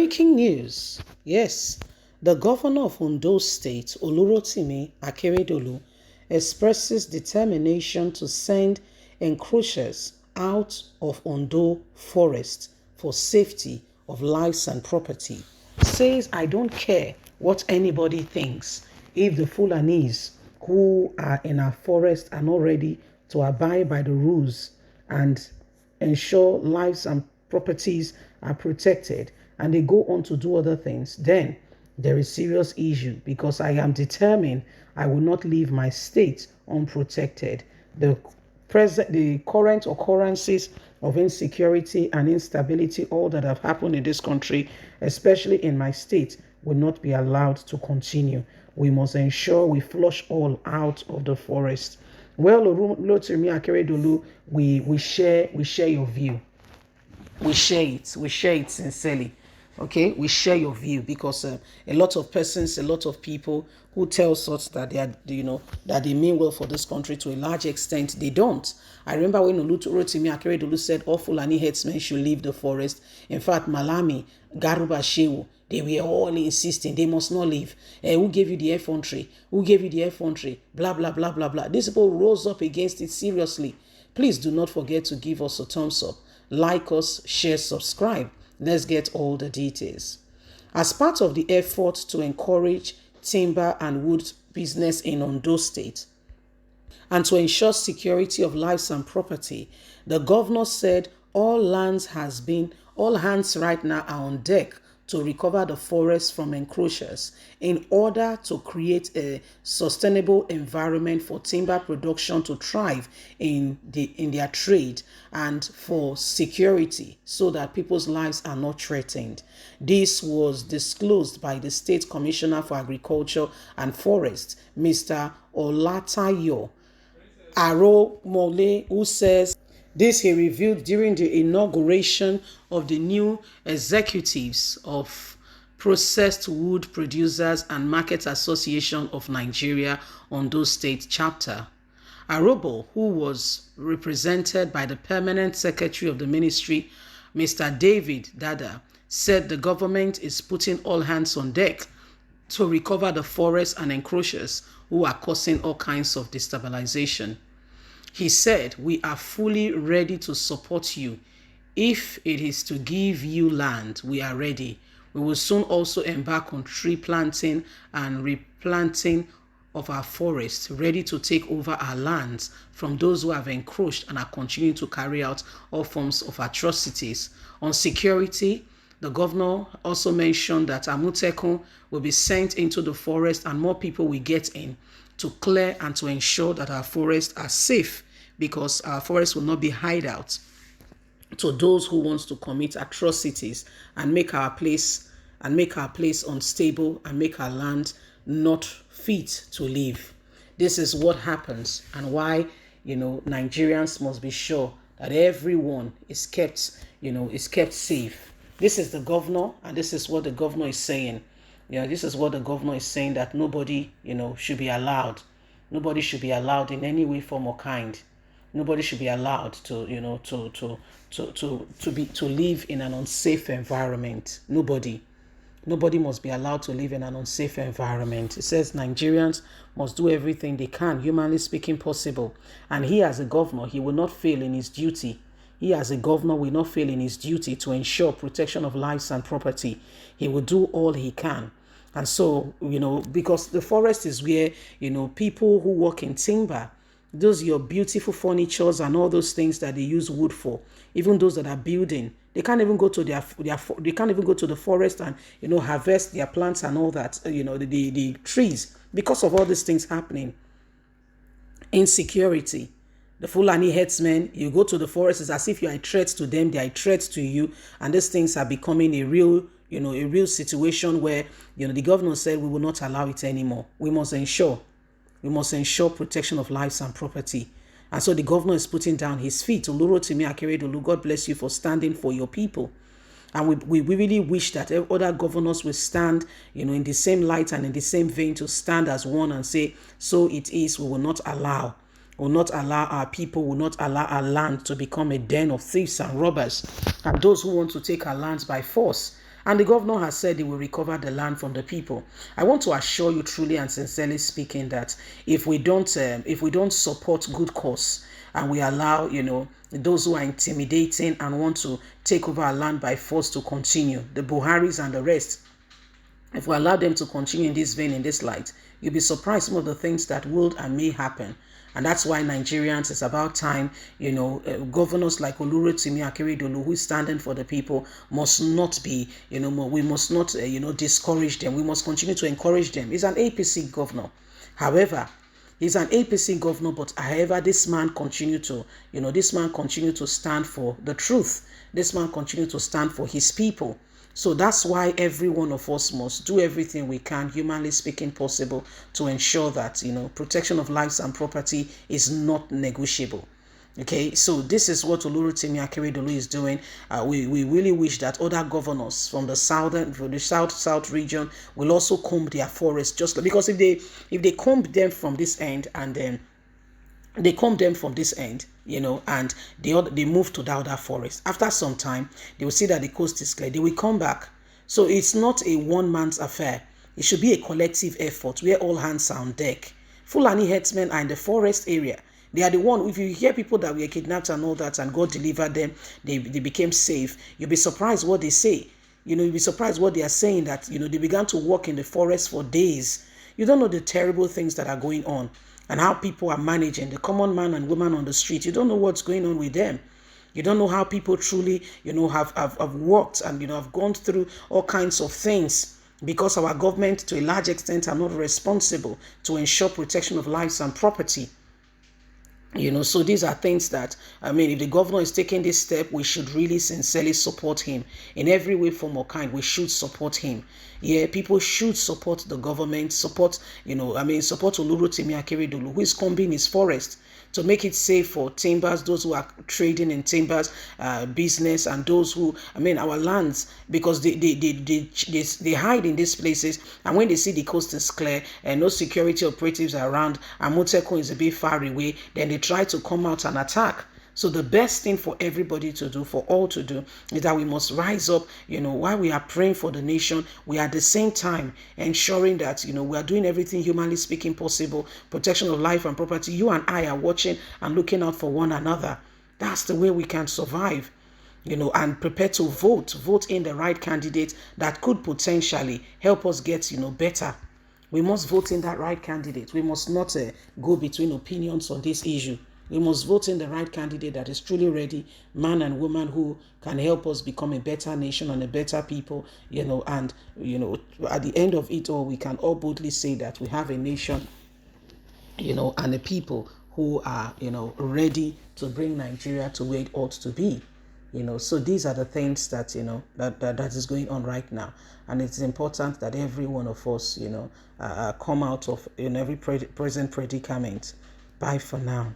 Breaking news. Yes, the governor of Ondo State, Akeredolu, expresses determination to send encroachers out of Ondo forest for safety of lives and property. Says, I don't care what anybody thinks. If the Fulanis who are in our forest are not ready to abide by the rules and ensure lives and properties are protected, and they go on to do other things, then there is serious issue, because I am determined I will not leave my state unprotected. The current occurrences of insecurity and instability, all that have happened in this country, especially in my state, will not be allowed to continue. We must ensure we flush all out of the forest. Well, Olutimi Akeredolu, we share your view. We share it sincerely. Okay, we share your view, because a lot of persons, a lot of people who tell us that they are, that they mean well for this country, to a large extent they don't. I remember when Olutimi Akeredolu said all Fulani headsmen should leave the forest. In fact, Malami, Garuba Shehu, they were all insisting they must not leave. Who gave you the effrontery? Who gave you the effrontery? Blah, blah, blah, blah, blah. These people rose up against it seriously. Please do not forget to give us a thumbs up. Like us, share, subscribe. Let's get all the details. As part of the effort to encourage timber and wood business in Ondo State and to ensure security of lives and property, the governor said all hands right now are on deck to recover the forest from encroachers in order to create a sustainable environment for timber production to thrive in their trade, and for security so that people's lives are not threatened. This was disclosed by the State Commissioner for Agriculture and Forest, Mr. Olatayo Aromole, who says this he revealed during the inauguration of the new executives of Processed Wood Producers and Market Association of Nigeria, Ondo State Chapter. Arobo, who was represented by the Permanent Secretary of the Ministry, Mr. David Daer, said the government is putting all hands on deck to recover the forests and encroachers who are causing all kinds of destabilization. He said, we are fully ready to support you. If it is to give you land, we are ready. We will soon also embark on tree planting and replanting of our forests, ready to take over our lands from those who have encroached and are continuing to carry out all forms of atrocities. On security, the governor also mentioned that Amotekun will be sent into the forest and more people will get in to clear and to ensure that our forests are safe, because our forests will not be hideouts to those who want to commit atrocities and make our place unstable and make our land not fit to live. This is what happens, and why Nigerians must be sure that everyone is kept safe. This is the governor, and this is what the governor is saying. This is what the governor is saying, that nobody should be allowed. Nobody should be allowed in any way, form, or kind. Nobody should be allowed to live in an unsafe environment. Nobody must be allowed to live in an unsafe environment. It says Nigerians must do everything they can, humanly speaking, possible. And he, as a governor, he will not fail in his duty. He, as a governor, will not fail in his duty to ensure protection of lives and property. He will do all he can. And so, because the forest is where, people who work in timber, those your beautiful furnitures and all those things that they use wood for, even those that are building, they can't even go to they can't even go to the forest and harvest their plants and all that, the trees, because of all these things happening. Insecurity. The Fulani headsmen, you go to the forest, it's as if you are a threat to them, they are a threat to you, and these things are becoming a real situation where the governor said we will not allow it anymore. We must ensure protection of lives and property. And so the governor is putting down his feet. Olutimi Akeredolu, God bless you for standing for your people. And we really wish that other governors will stand, in the same light and in the same vein, to stand as one and say, so it is. We will not allow our people, will not allow our land to become a den of thieves and robbers, and those who want to take our lands by force. And the governor has said he will recover the land from the people. I want to assure you, truly and sincerely speaking, that if we don't support good cause, and we allow, those who are intimidating and want to take over our land by force to continue, the Buharis and the rest, if we allow them to continue in this vein, in this light, you'll be surprised some of the things that will and may happen. And that's why Nigerians, it's about time, governors like Olurotimi Akeredolu, who is standing for the people, must not be, we must not, discourage them. We must continue to encourage them. He's an APC governor. However, he's an APC governor, but however, this man continue to stand for the truth. This man continue to stand for his people. So that's why every one of us must do everything we can, humanly speaking, possible, to ensure that, protection of lives and property is not negotiable. Okay, so this is what Olurotimi Akeredolu is doing. We really wish that other governors from the south region will also comb their forests, because if they comb them from this end and then they comb them from this end, and they move to the other forest. After some time, they will see that the coast is clear. They will come back. So it's not a one-man's affair. It should be a collective effort where all hands are on deck. Fulani herdsmen are in the forest area. They are the one, if you hear people that were kidnapped and all that, and God delivered them, they became safe, you'll be surprised what they say. You'll be surprised what they are saying, that, they began to walk in the forest for days. You don't know the terrible things that are going on and how people are managing, the common man and woman on the street. You don't know what's going on with them. You don't know how people truly, have worked and, have gone through all kinds of things, because our government, to a large extent, are not responsible to ensure protection of lives and property. So these are things that, if the governor is taking this step, we should really sincerely support him in every way, form or kind. We should support him. Yeah, people should support the government, support Olurotimi Akeredolu, who is combing his forest to make it safe for timbers, those who are trading in timbers, business, and those who, our lands, because they hide in these places, and when they see the coast is clear and no security operatives are around, and Moteko is a bit far away, then they try to come out and attack. So the best thing for everybody to do, for all to do, is that we must rise up, while we are praying for the nation, we are at the same time ensuring that, we are doing everything humanly speaking possible, protection of life and property. You and I are watching and looking out for one another. That's the way we can survive, and prepare to vote in the right candidate that could potentially help us get, better. We must vote in that right candidate. We must not go between opinions on this issue. We must vote in the right candidate that is truly ready, man and woman, who can help us become a better nation and a better people, and, at the end of it all, we can all boldly say that we have a nation, and a people who are, ready to bring Nigeria to where it ought to be. So these are the things that, that is going on right now. And it's important that every one of us, come out of, every present predicament. Bye for now.